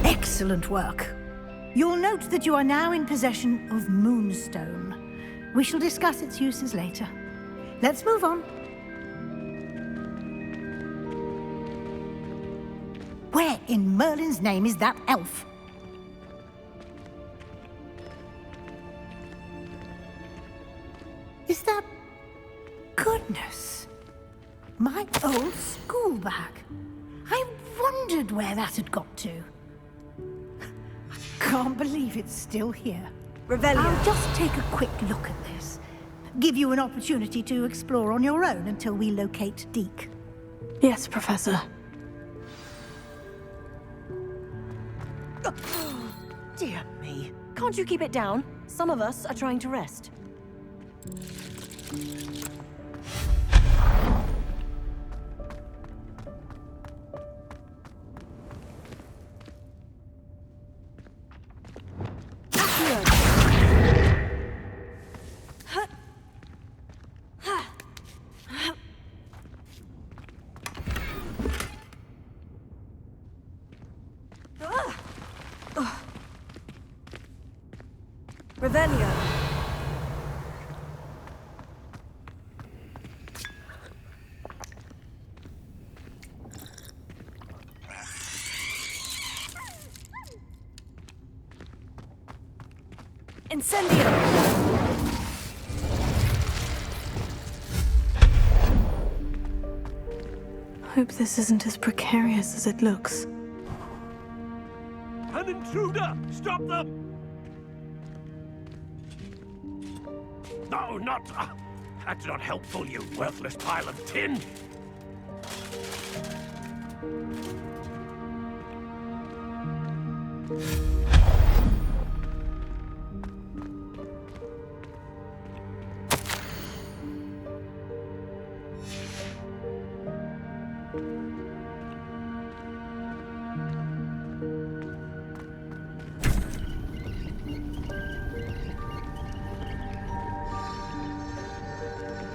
Excellent work. You'll note that you are now in possession of Moonstone. We shall discuss its uses later. Let's move on. Where in Merlin's name is that elf? Is that... Goodness. My old school bag. I wondered where that had got to. Can't believe it's still here. Revelio. I'll just take a quick look at this. Give you an opportunity to explore on your own until we locate Deke. Yes, Professor. Dear me. Can't you keep it down? Some of us are trying to rest. Revelio. Incendio. Hope this isn't as precarious as it looks. An intruder! Stop them! No, not... that's not helpful, you worthless pile of tin!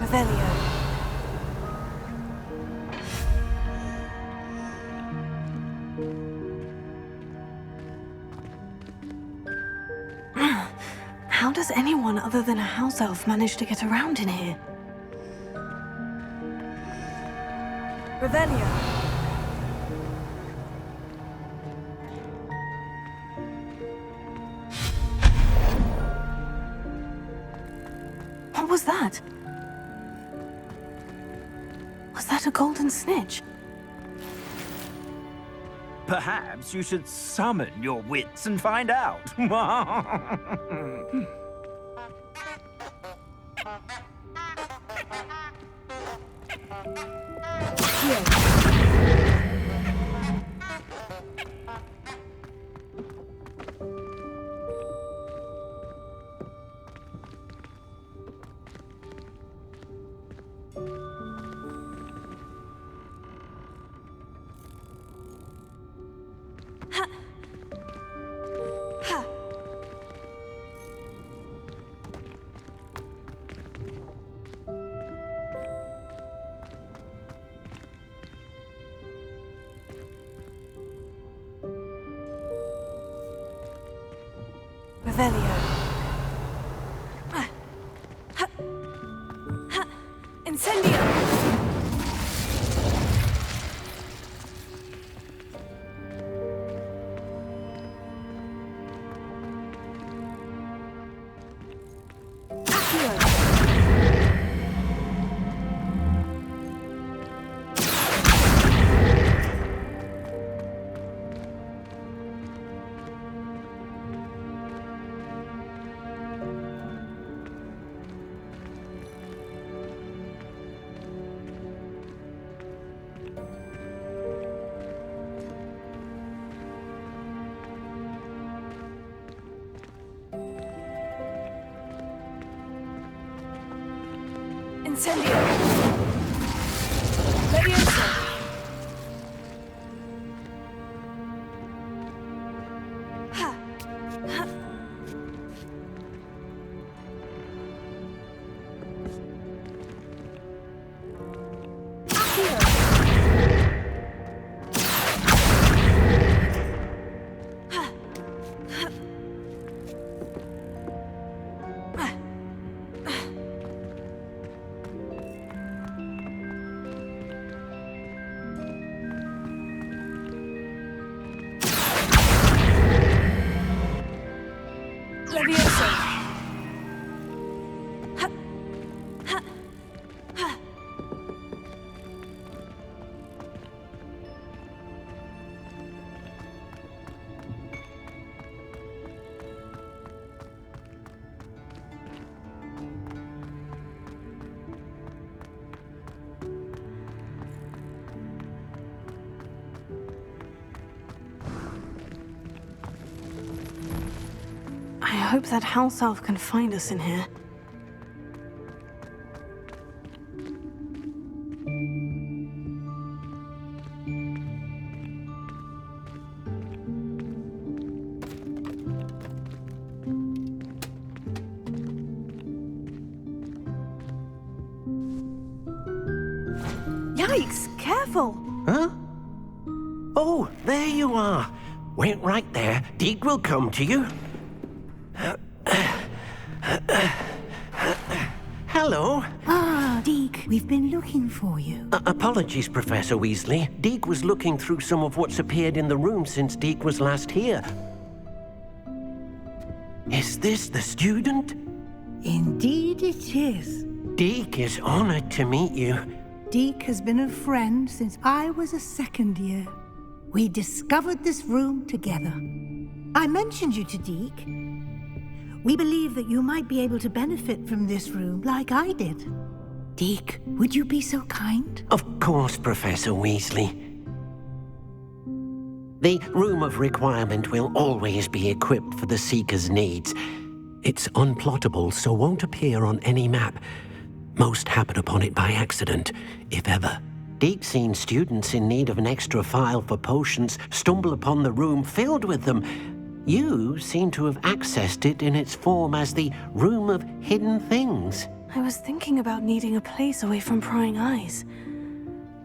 Revelio. How does anyone other than a house elf manage to get around in here? Revelio. What was that? Was that a golden snitch? Perhaps you should summon your wits and find out. Revelio. Incendio. Incendio. Leviosa. Ha. Ha. Accio. I hope that house elf can find us in here. Yikes! Careful! Huh? Oh, there you are. Wait right there. Deke will come to you. Hello. Ah, Deke, we've been looking for you. Apologies, Professor Weasley. Deke was looking through some of what's appeared in the room since Deke was last here. Is this the student? Indeed it is. Deke is honored to meet you. Deke has been a friend since I was a second year. We discovered this room together. I mentioned you to Deke. We believe that you might be able to benefit from this room like I did. Deke, would you be so kind? Of course, Professor Weasley. The Room of Requirement will always be equipped for the Seeker's needs. It's unplottable, so won't appear on any map. Most happen upon it by accident, if ever. Deke's seen students in need of an extra file for potions stumble upon the room filled with them. You seem to have accessed it in its form as the Room of Hidden Things. I was thinking about needing a place away from prying eyes.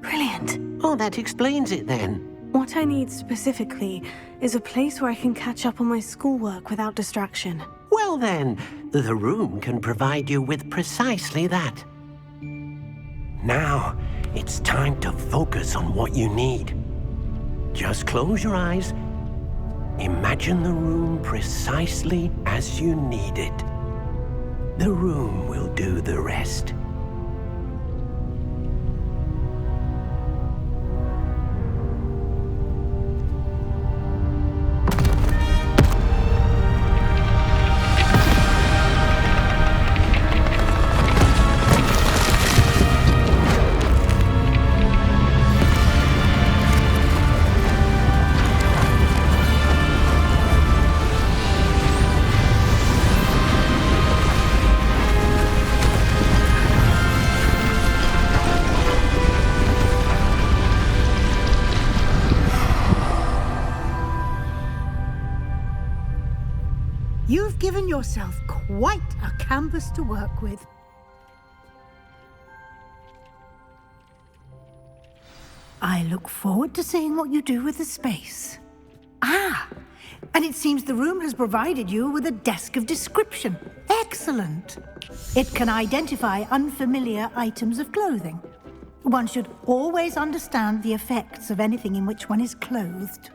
Brilliant. Oh, that explains it then. What I need specifically is a place where I can catch up on my schoolwork without distraction. Well then, the room can provide you with precisely that. Now, it's time to focus on what you need. Just close your eyes. Imagine the room precisely as you need it. The room will do the rest. You've given yourself quite a canvas to work with. I look forward to seeing what you do with the space. Ah, and it seems the room has provided you with a desk of description. Excellent. It can identify unfamiliar items of clothing. One should always understand the effects of anything in which one is clothed.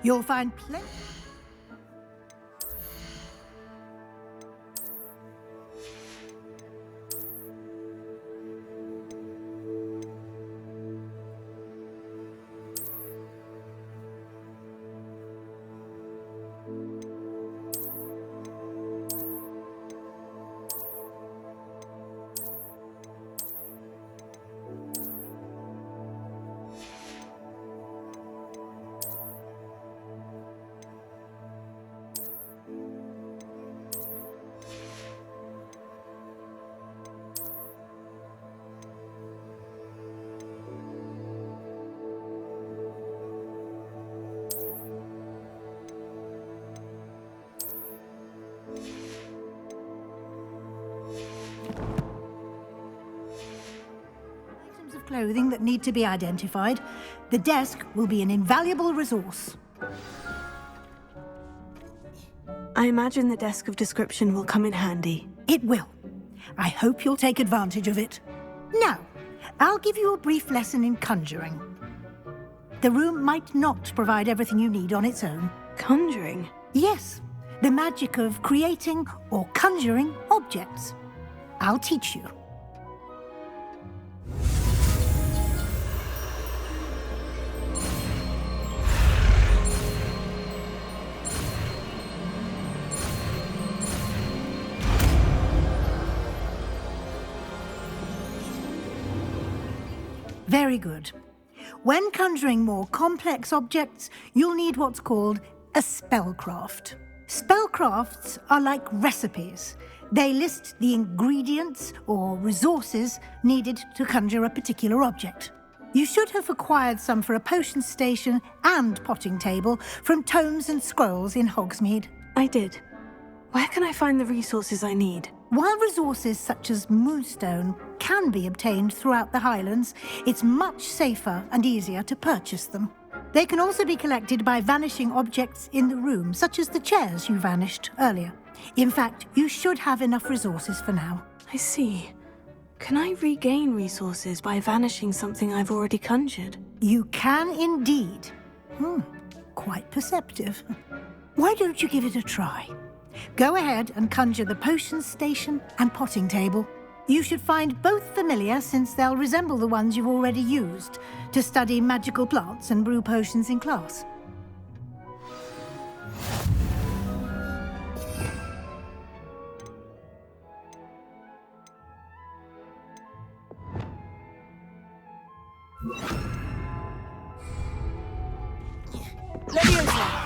You'll find plenty. Items of clothing that need to be identified. The desk will be an invaluable resource. I imagine the desk of description will come in handy. It will. I hope you'll take advantage of it. Now, I'll give you a brief lesson in conjuring. The room might not provide everything you need on its own. Conjuring? Yes, the magic of creating or conjuring objects. I'll teach you. Very good. When conjuring more complex objects, you'll need what's called a spellcraft. Spellcrafts are like recipes. They list the ingredients or resources needed to conjure a particular object. You should have acquired some for a potion station and potting table from tomes and scrolls in Hogsmeade. I did. Where can I find the resources I need? While resources such as moonstone can be obtained throughout the Highlands, it's much safer and easier to purchase them. They can also be collected by vanishing objects in the room, such as the chairs you vanished earlier. In fact, you should have enough resources for now. I see. Can I regain resources by vanishing something I've already conjured? You can indeed. Quite perceptive. Why don't you give it a try? Go ahead and conjure the potion station and potting table. You should find both familiar, since they'll resemble the ones you've already used to study magical plants and brew potions in class. Leviosa!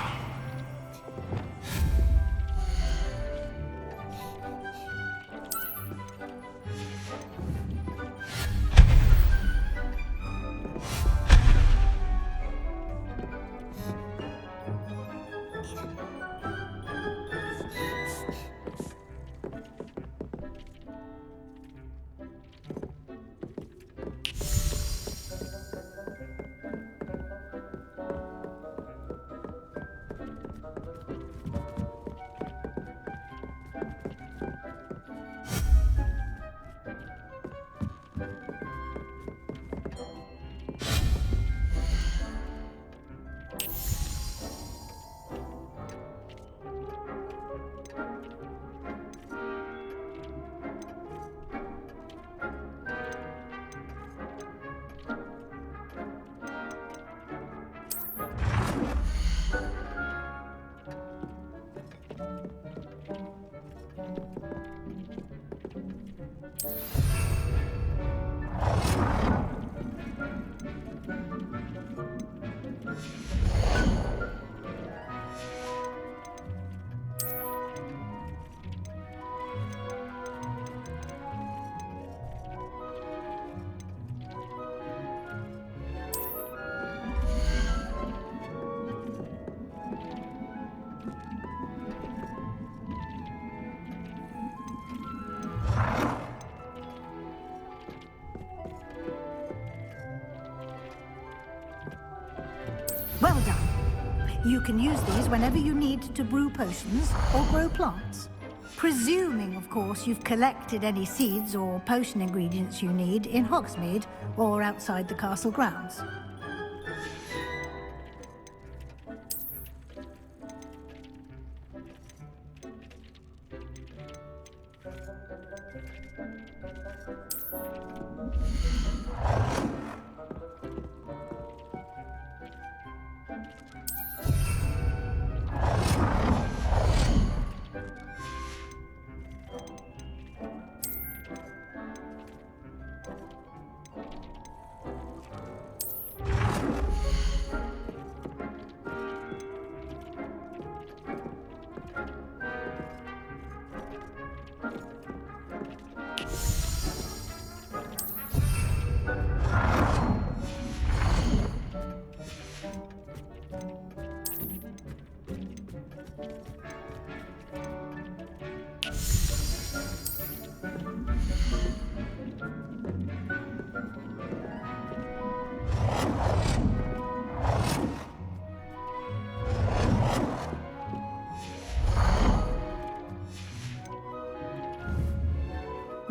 Well done. You can use these whenever you need to brew potions or grow plants. Presuming, of course, you've collected any seeds or potion ingredients you need in Hogsmeade or outside the castle grounds.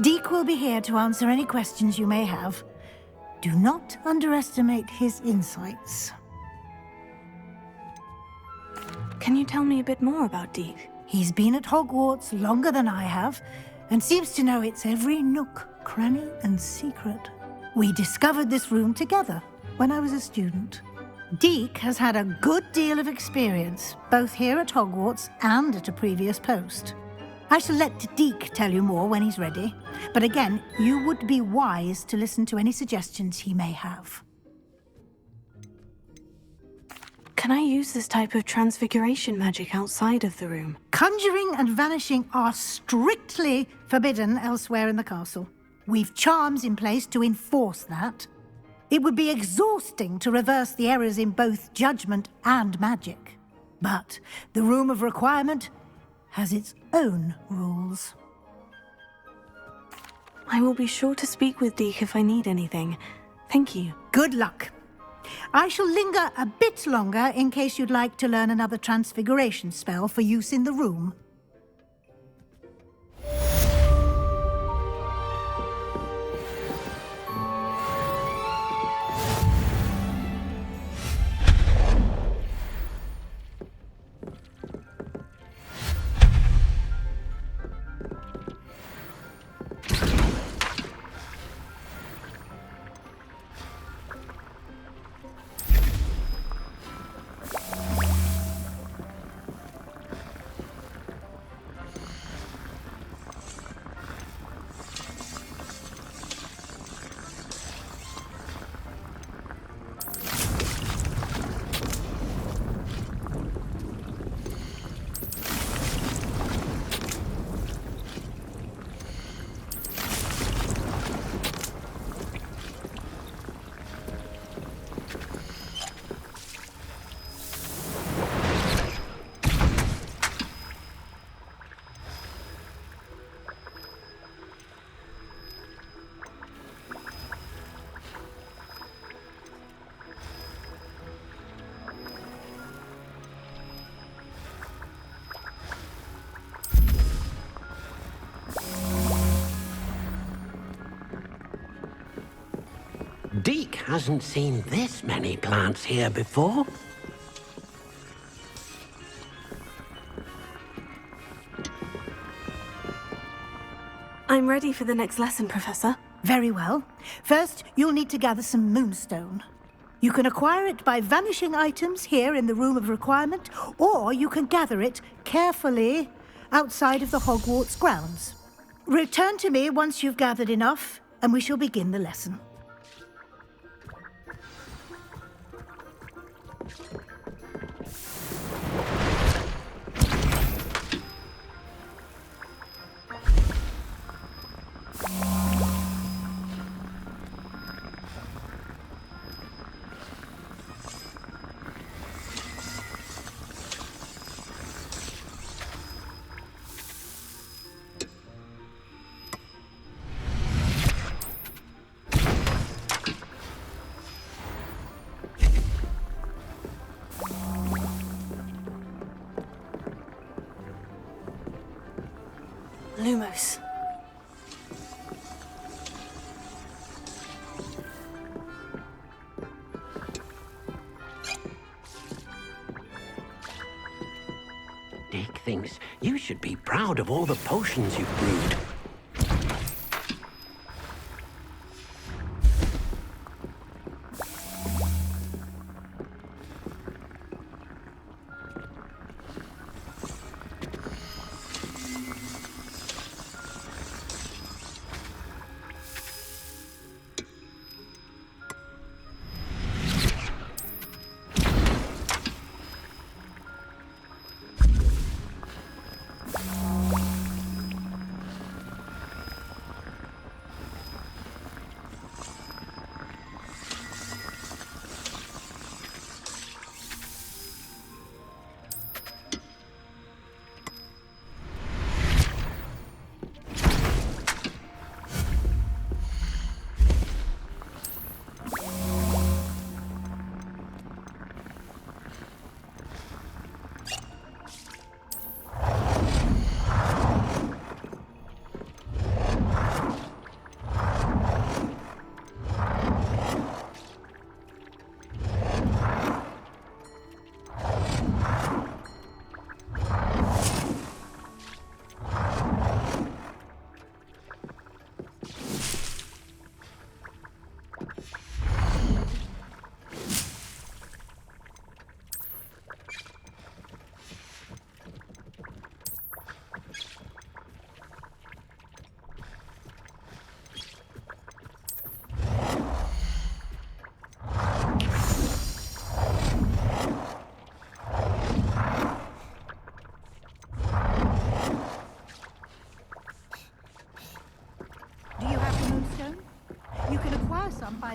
Deke will be here to answer any questions you may have. Do not underestimate his insights. Can you tell me a bit more about Deke? He's been at Hogwarts longer than I have, and seems to know its every nook, cranny, and secret. We discovered this room together when I was a student. Deke has had a good deal of experience, both here at Hogwarts and at a previous post. I shall let Deke tell you more when he's ready. But again, you would be wise to listen to any suggestions he may have. Can I use this type of transfiguration magic outside of the room? Conjuring and vanishing are strictly forbidden elsewhere in the castle. We've charms in place to enforce that. It would be exhausting to reverse the errors in both judgment and magic. But the Room of Requirement has its own rules. I will be sure to speak with Deke if I need anything. Thank you. Good luck. I shall linger a bit longer in case you'd like to learn another transfiguration spell for use in the room. Deke hasn't seen this many plants here before. I'm ready for the next lesson, Professor. Very well. First, you'll need to gather some moonstone. You can acquire it by vanishing items here in the Room of Requirement, or you can gather it carefully outside of the Hogwarts grounds. Return to me once you've gathered enough, and we shall begin the lesson. Lumos. Deke thinks you should be proud of all the potions you've brewed.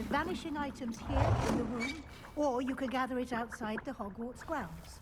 by vanishing items here in the room, or you can gather it outside the Hogwarts grounds.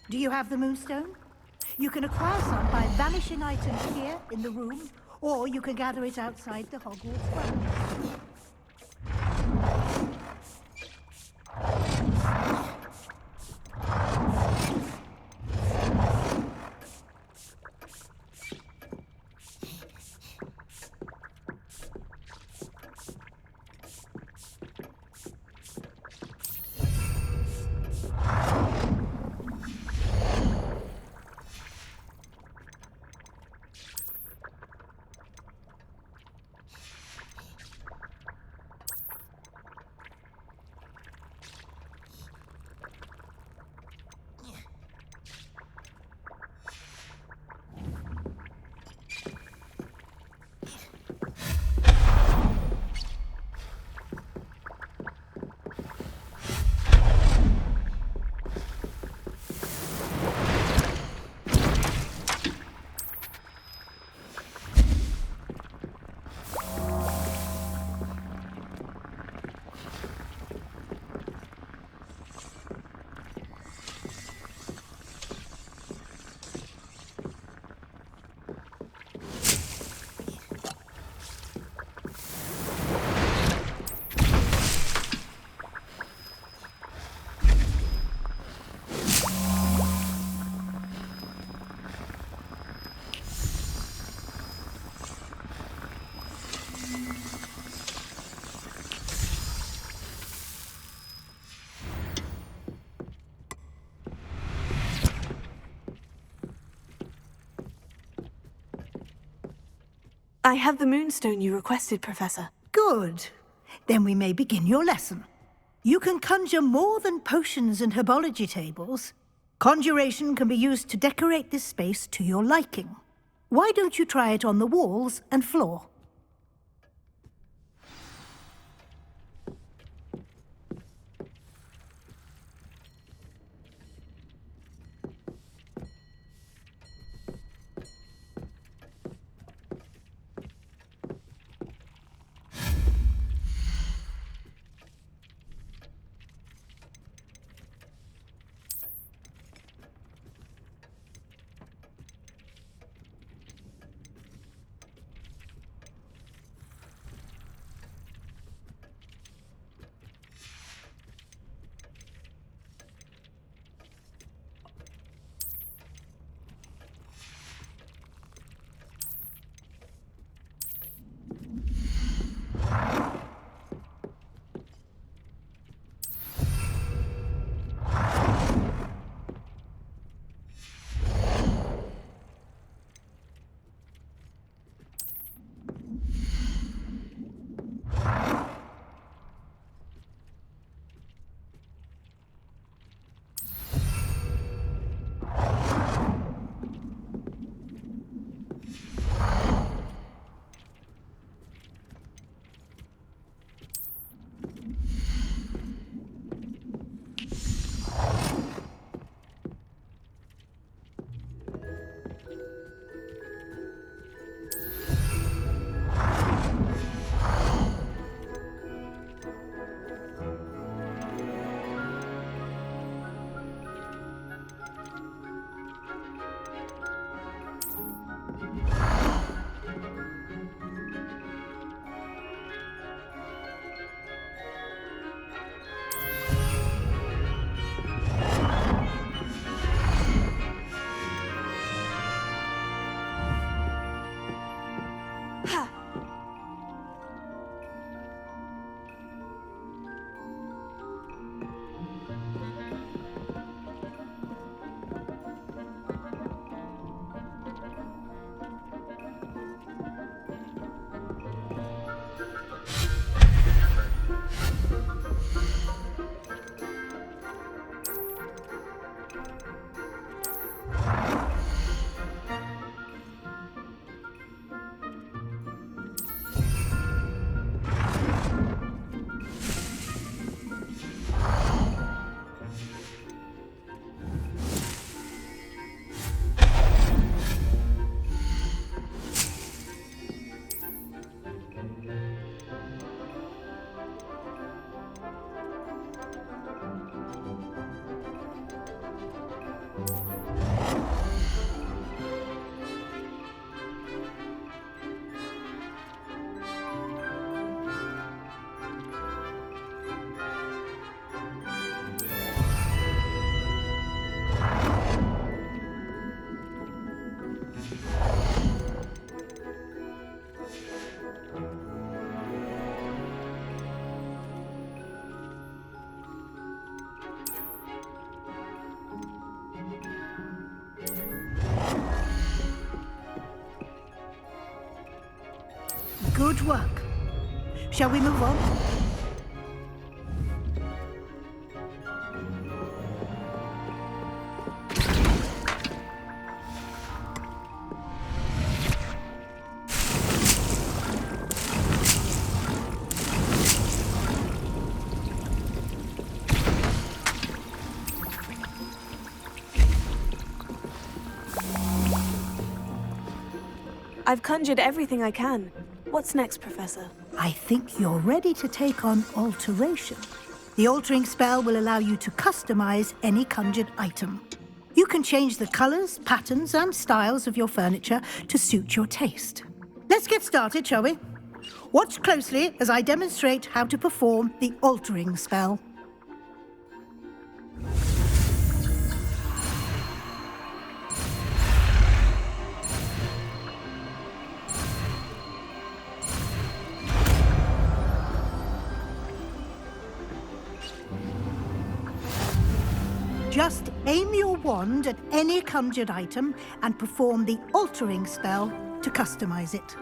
Do you have the moonstone? You can acquire some by vanishing items here in the room, or you can gather it outside the Hogwarts grounds. I have the moonstone you requested, Professor. Good. Then we may begin your lesson. You can conjure more than potions and herbology tables. Conjuration can be used to decorate this space to your liking. Why don't you try it on the walls and floor? won't work. Shall we move on? I've conjured everything I can. What's next, Professor? I think you're ready to take on alteration. The altering spell will allow you to customize any conjured item. You can change the colors, patterns, and styles of your furniture to suit your taste. Let's get started, shall we? Watch closely as I demonstrate how to perform the altering spell. Just aim your wand at any conjured item and perform the altering spell to customize it.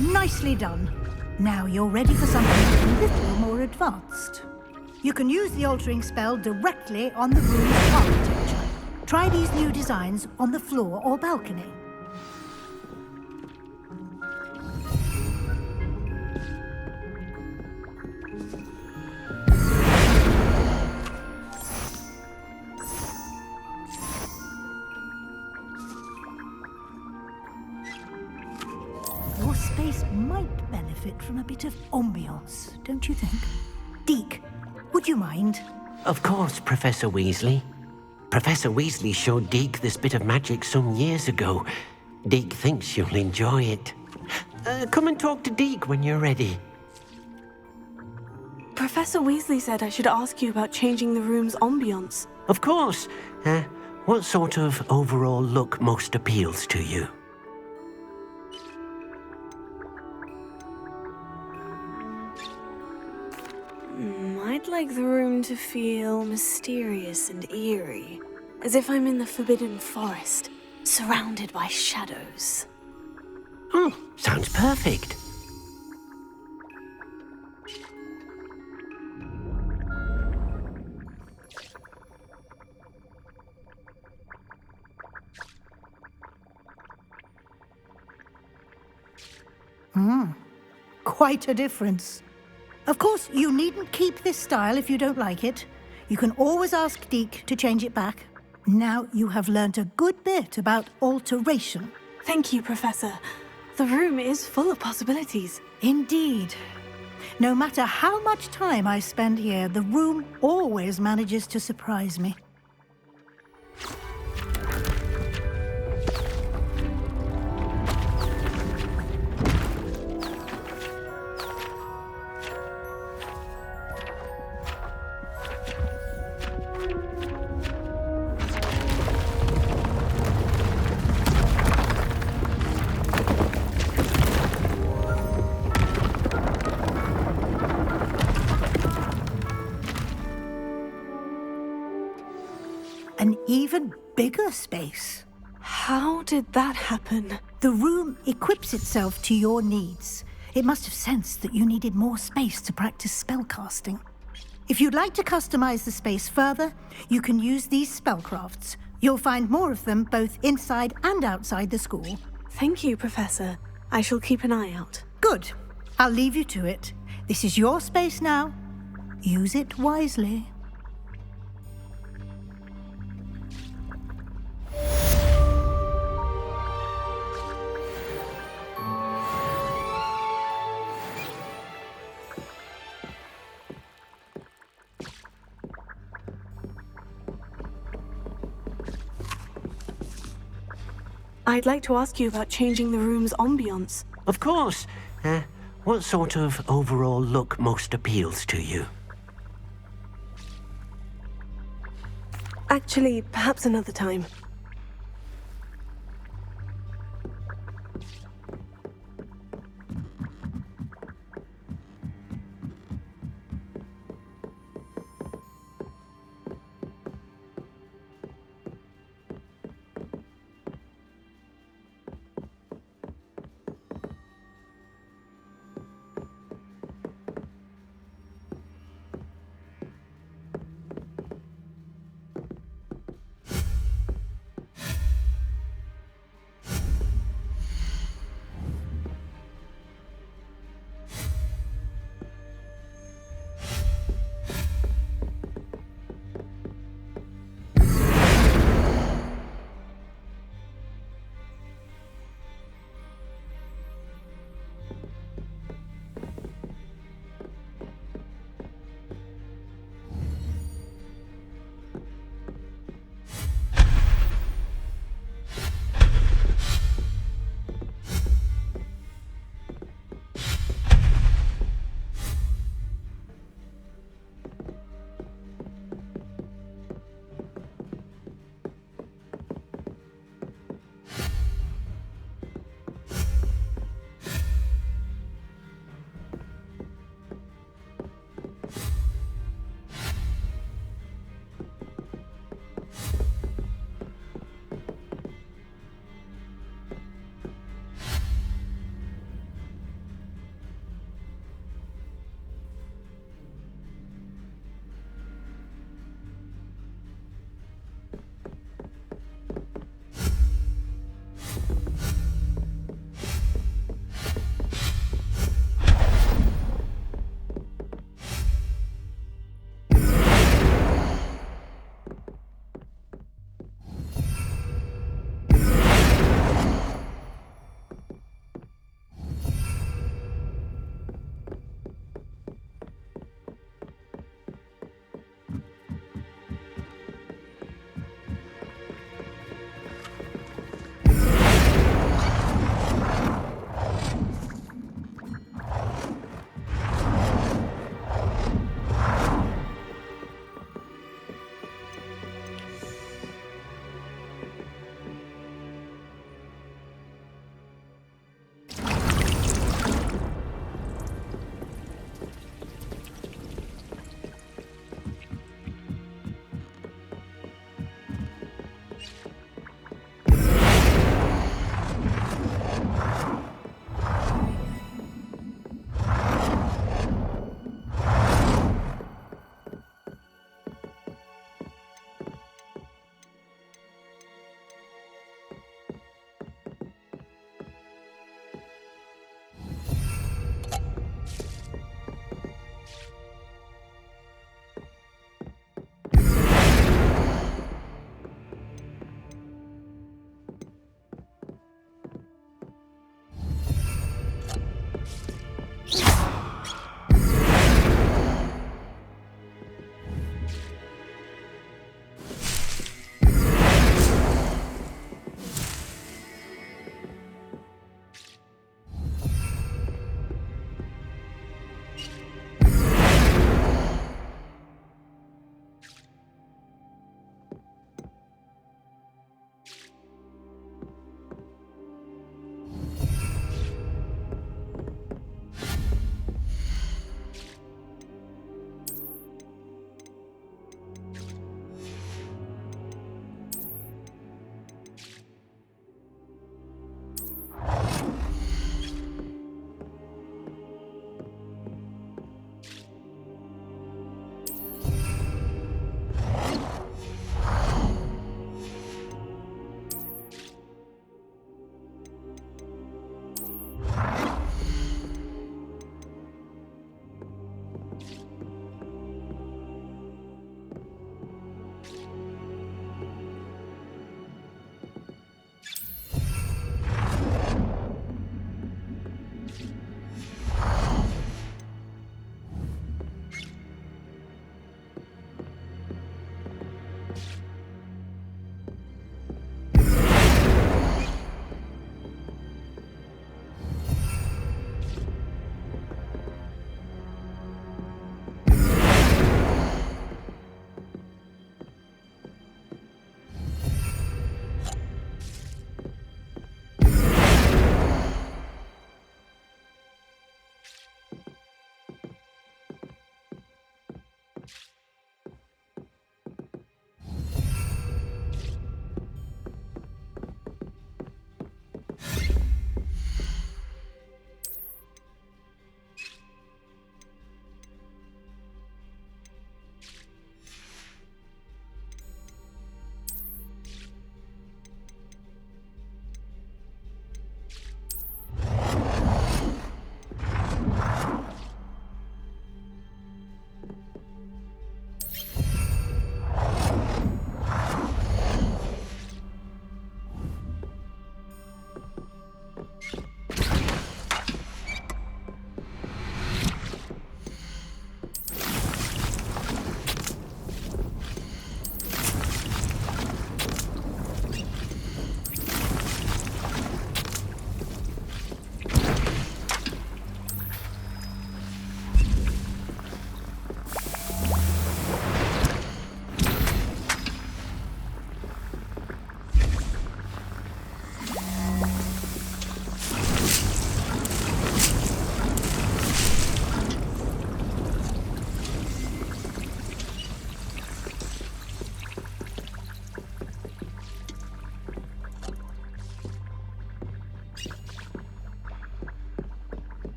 Nicely done. Now you're ready for something a little more advanced. You can use the altering spell directly on the room's architecture. Try these new designs on the floor or balcony. Your space might benefit from a bit of ambiance, don't you think? Deke, would you mind? Of course, Professor Weasley. Professor Weasley showed Deke this bit of magic some years ago. Deke thinks you'll enjoy it. Come and talk to Deke when you're ready. Professor Weasley said I should ask you about changing the room's ambiance. Of course. What sort of overall look most appeals to you? I'd like the room to feel mysterious and eerie, as if I'm in the Forbidden Forest, surrounded by shadows. Oh, sounds perfect. Quite a difference. Of course, you needn't keep this style if you don't like it. You can always ask Deke to change it back. Now you have learnt a good bit about alteration. Thank you, Professor. The room is full of possibilities. Indeed. No matter how much time I spend here, the room always manages to surprise me. An even bigger space. How did that happen? The room equips itself to your needs. It must have sensed that you needed more space to practice spellcasting. If you'd like to customize the space further, you can use these spellcrafts. You'll find more of them both inside and outside the school. Thank you, Professor. I shall keep an eye out. Good. I'll leave you to it. This is your space now. Use it wisely. I'd like to ask you about changing the room's ambience. Of course. What sort of overall look most appeals to you? Actually, perhaps another time.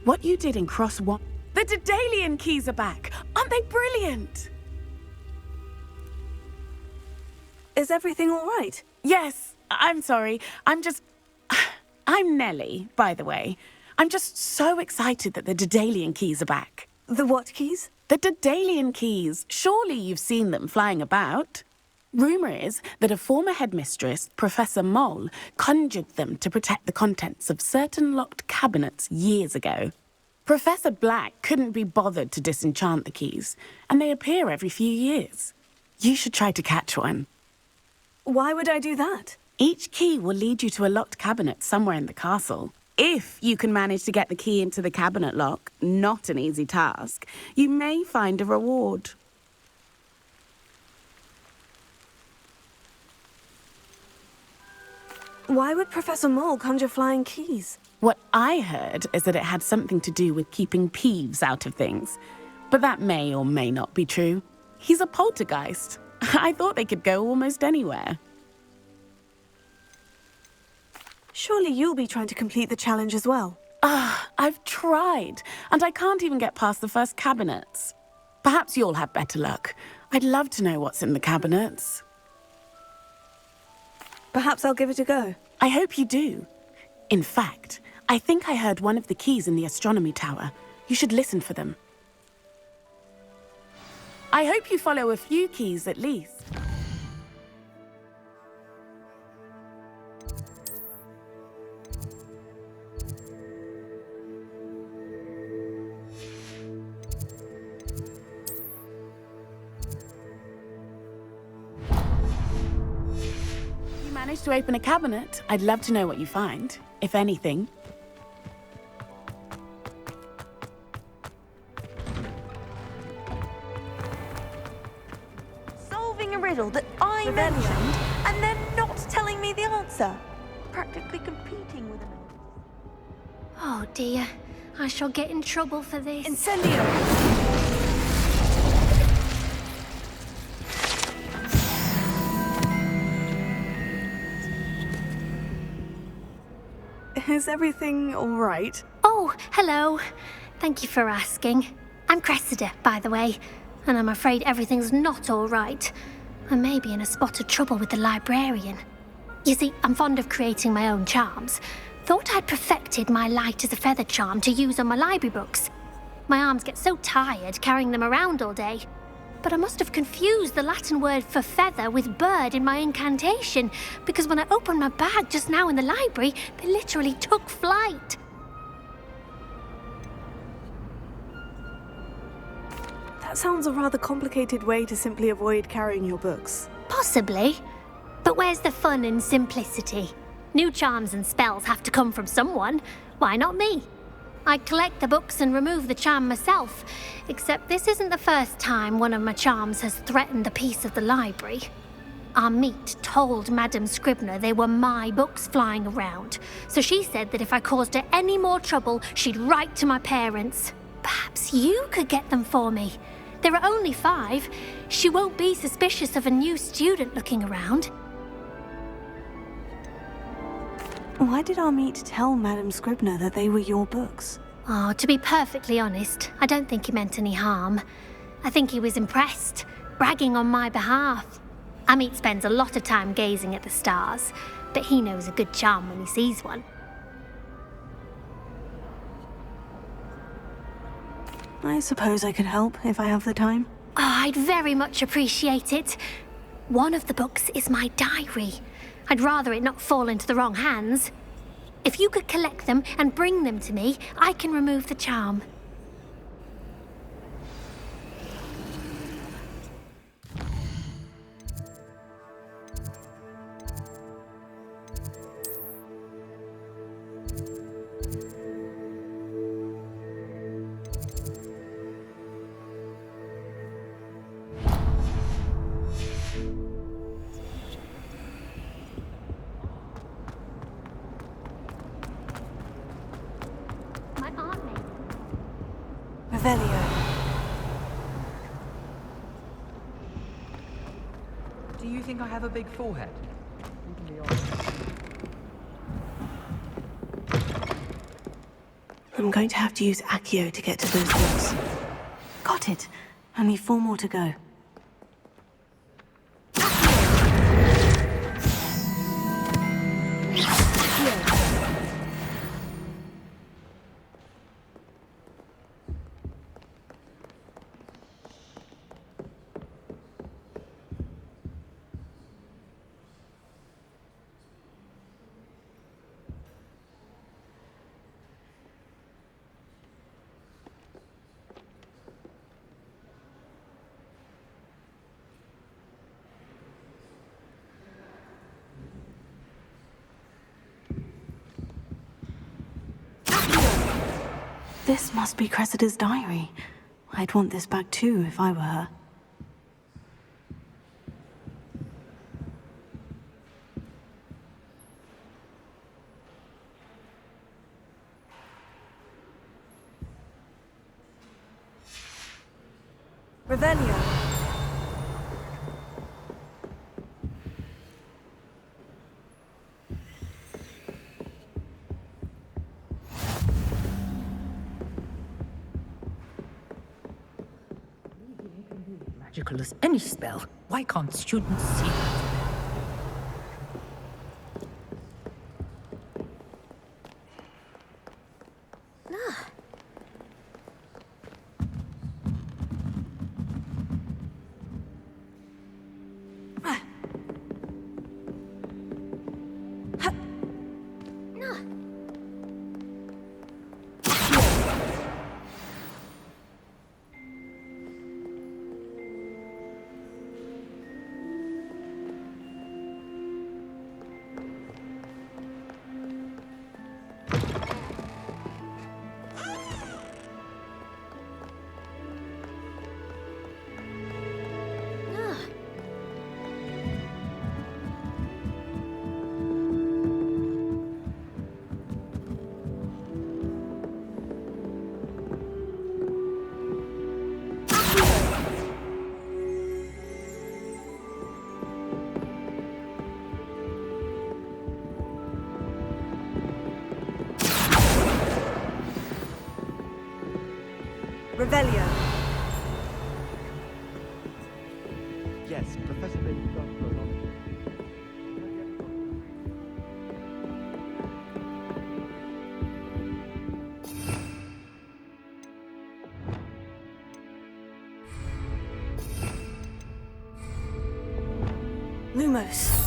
What you did in Cross 1... The Daedalian keys are back! Aren't they brilliant? Is everything all right? Yes, I'm sorry. I'm Nellie, by the way. I'm just so excited that the Daedalian keys are back. The what keys? The Daedalian keys. Surely you've seen them flying about. Rumour is that a former headmistress, Professor Mole, conjured them to protect the contents of certain locked cabinets years ago. Professor Black couldn't be bothered to disenchant the keys, and they appear every few years. You should try to catch one. Why would I do that? Each key will lead you to a locked cabinet somewhere in the castle. If you can manage to get the key into the cabinet lock, not an easy task, you may find a reward. Why would Professor Mole conjure flying keys? What I heard is that it had something to do with keeping Peeves out of things. But that may or may not be true. He's a poltergeist. I thought they could go almost anywhere. Surely you'll be trying to complete the challenge as well. I've tried, and I can't even get past the first cabinets. Perhaps you'll have better luck. I'd love to know what's in the cabinets. Perhaps I'll give it a go. I hope you do. In fact, I think I heard one of the keys in the astronomy tower. You should listen for them. I hope you follow a few keys at least. manage to open a cabinet, I'd love to know what you find, if anything. Solving a riddle that I mentioned, and then not telling me the answer. Practically competing with an Oh dear, I shall get in trouble for this. Incendio! Is everything all right? Oh, hello. Thank you for asking. I'm Cressendi, by the way, and I'm afraid everything's not all right. I may be in a spot of trouble with the librarian. You see, I'm fond of creating my own charms. Thought I'd perfected my light as a feather charm to use on my library books. My arms get so tired carrying them around all day. But I must have confused the Latin word for feather with bird in my incantation, because when I opened my bag just now in the library, they literally took flight. That sounds a rather complicated way to simply avoid carrying your books. Possibly. But where's the fun in simplicity? New charms and spells have to come from someone. Why not me? I collect the books and remove the charm myself, except this isn't the first time one of my charms has threatened the peace of the library. Our meet told Madame Scribner they were my books flying around, so she said that if I caused her any more trouble, she'd write to my parents. Perhaps you could get them for me. There are only 5. She won't be suspicious of a new student looking around. Why did our meet tell Madame Scribner that they were your books? Oh, to be perfectly honest, I don't think he meant any harm. I think he was impressed, bragging on my behalf. Amit spends a lot of time gazing at the stars, but he knows a good charm when he sees one. I suppose I could help if I have the time. Oh, I'd very much appreciate it. One of the books is my diary. I'd rather it not fall into the wrong hands. If you could collect them and bring them to me, I can remove the charm. My aunt made Revelio. Do you think I have a big forehead? I'm going to have to use Accio to get to those books. Got it. Only 4 more to go. This must be Cressende's diary. I'd want this back too if I were her. Revelio. Magical as any spell. Why can't students see that? Revelio. Yes, Professor Bailey does go on. Lumos.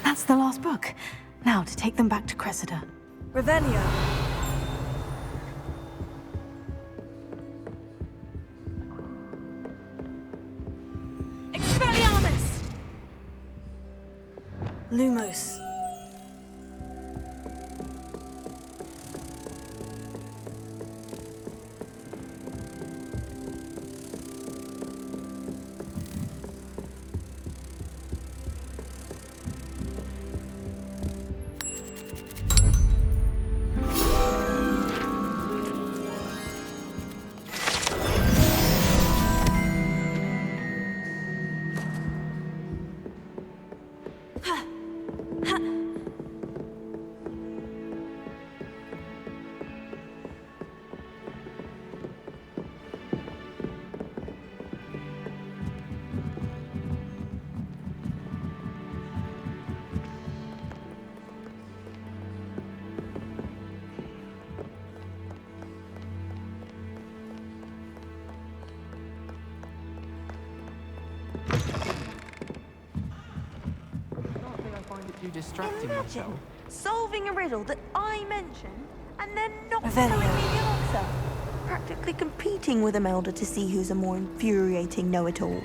That's the last book. Now to take them back to Cressida. Revelio. Expelliarmus! Lumos. You distracting Imagine yourself. solving a riddle that I mention and then not Revelio. telling me the answer. Practically competing with Imelda to see who's a more infuriating know-it-all.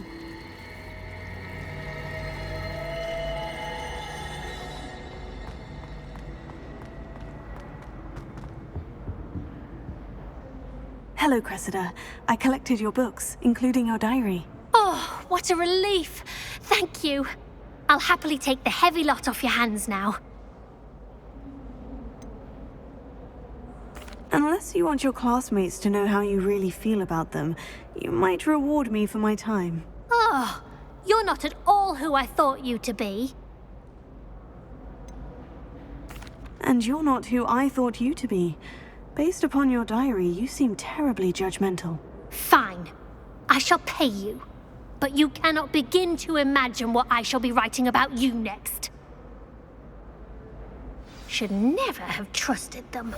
Hello, Cressida. I collected your books, including your diary. Oh, what a relief. Thank you. I'll happily take the heavy lot off your hands now. Unless you want your classmates to know how you really feel about them, you might reward me for my time. Oh, you're not at all who I thought you to be. And you're not who I thought you to be. Based upon your diary, you seem terribly judgmental. Fine. I shall pay you. But you cannot begin to imagine what I shall be writing about you next. Should never have trusted them.